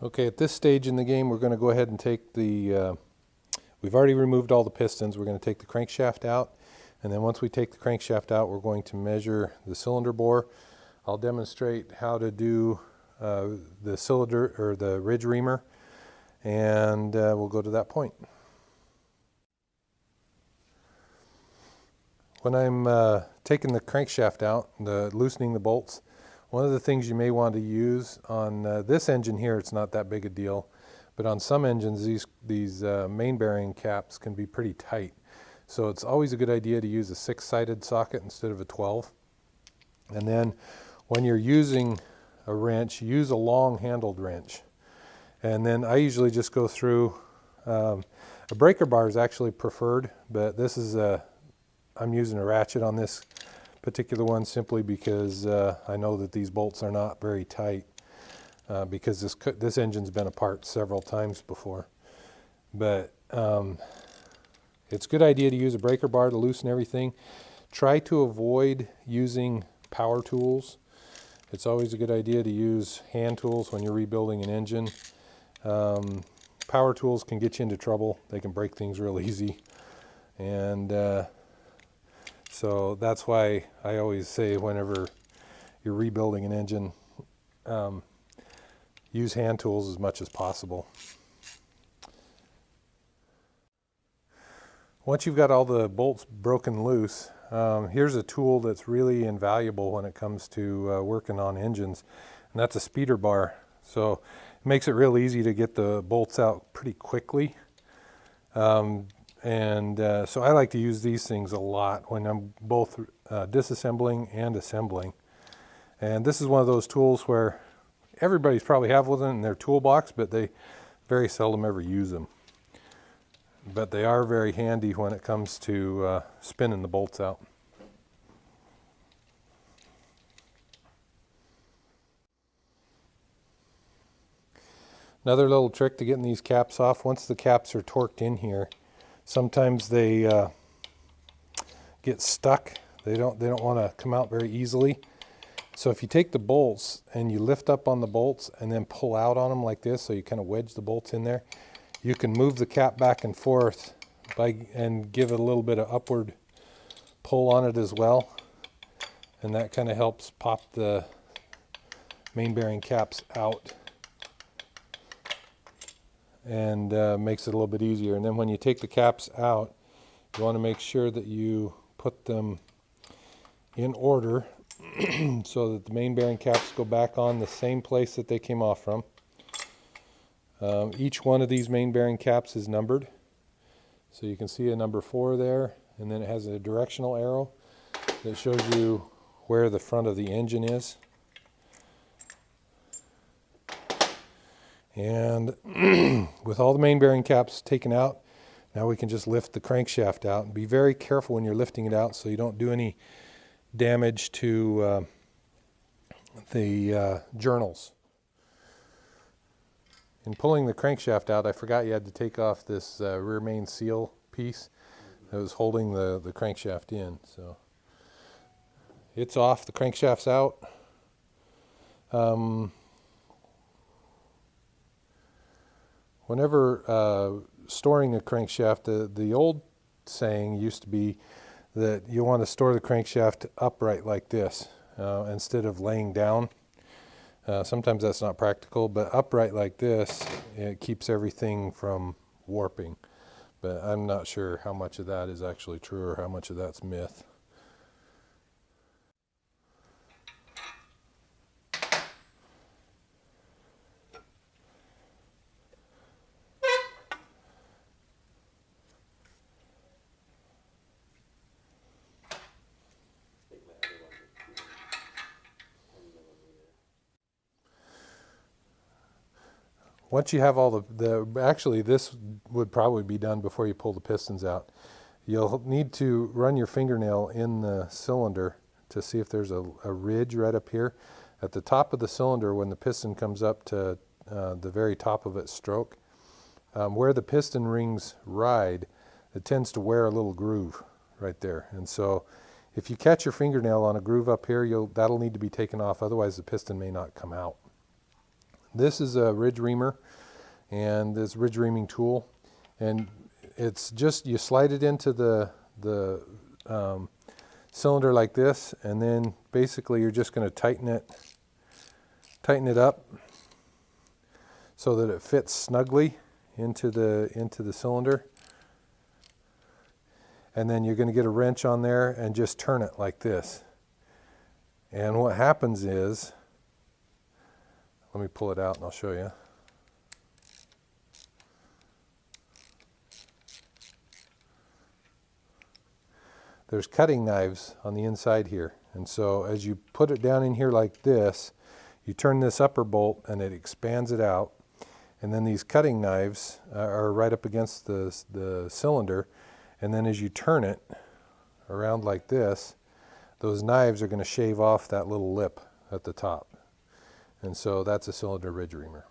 Okay, at this stage in the game, we're going to go ahead and take the, we've already removed all the pistons. We're going to take the crankshaft out. And then once we take the crankshaft out, we're going to measure the cylinder bore. I'll demonstrate how to do the cylinder or the ridge reamer, and we'll go to that point. When I'm taking the crankshaft out, loosening the bolts, one of the things you may want to use on this engine here, it's not that big a deal, but on some engines, these main bearing caps can be pretty tight. So it's always a good idea to use a 6-sided socket instead of a 12. And then when you're using a wrench, use a long-handled wrench. And then I usually just go through, a breaker bar is actually preferred, but this is I'm using a ratchet on this particular one simply because I know that these bolts are not very tight because this engine's been apart several times before. But it's a good idea to use a breaker bar to loosen everything. Try to avoid using power tools. It's always a good idea to use hand tools when you're rebuilding an engine. Power tools can get you into trouble. They can break things real easy. And so that's why I always say whenever you're rebuilding an engine, use hand tools as much as possible. Once you've got all the bolts broken loose, here's a tool that's really invaluable when it comes to working on engines, and that's a speeder bar. So it makes it real easy to get the bolts out pretty quickly. So I like to use these things a lot when I'm both disassembling and assembling. And this is one of those tools where everybody's probably have one in their toolbox, but they very seldom ever use them. But they are very handy when it comes to spinning the bolts out. Another little trick to getting these caps off, once the caps are torqued in here, sometimes they get stuck. They don't want to come out very easily. So if you take the bolts and you lift up on the bolts and then pull out on them like this, so you kind of wedge the bolts in there, you can move the cap back and forth and give it a little bit of upward pull on it as well. And that kind of helps pop the main bearing caps out and makes it a little bit easier. And then when you take the caps out, you want to make sure that you put them in order so that the main bearing caps go back on the same place that they came off from. Each one of these main bearing caps is numbered. So you can see a number 4 there, and then it has a directional arrow that shows you where the front of the engine is. And with all the main bearing caps taken out, now we can just lift the crankshaft out. And be very careful when you're lifting it out so you don't do any damage to the journals. In pulling the crankshaft out, I forgot you had to take off this rear main seal piece that was holding the crankshaft in. So it's off, the crankshaft's out. Whenever storing a crankshaft, the old saying used to be that you want to store the crankshaft upright like this instead of laying down. Sometimes that's not practical, but upright like this, it keeps everything from warping. But I'm not sure how much of that is actually true or how much of that's myth. Once you have all actually this would probably be done before you pull the pistons out. You'll need to run your fingernail in the cylinder to see if there's a ridge right up here. At the top of the cylinder, when the piston comes up to the very top of its stroke, where the piston rings ride, it tends to wear a little groove right there. And so if you catch your fingernail on a groove up here, that'll need to be taken off, otherwise the piston may not come out. This is a ridge reamer, and this ridge reaming tool, and it's just, you slide it into the cylinder like this, and then basically you're just going to tighten it up so that it fits snugly into the cylinder. And then you're going to get a wrench on there and just turn it like this. And what happens is, let me pull it out and I'll show you. There's cutting knives on the inside here, and so as you put it down in here like this, you turn this upper bolt and it expands it out, and then these cutting knives are right up against the cylinder, and then as you turn it around like this, those knives are going to shave off that little lip at the top, and so that's a cylinder ridge reamer.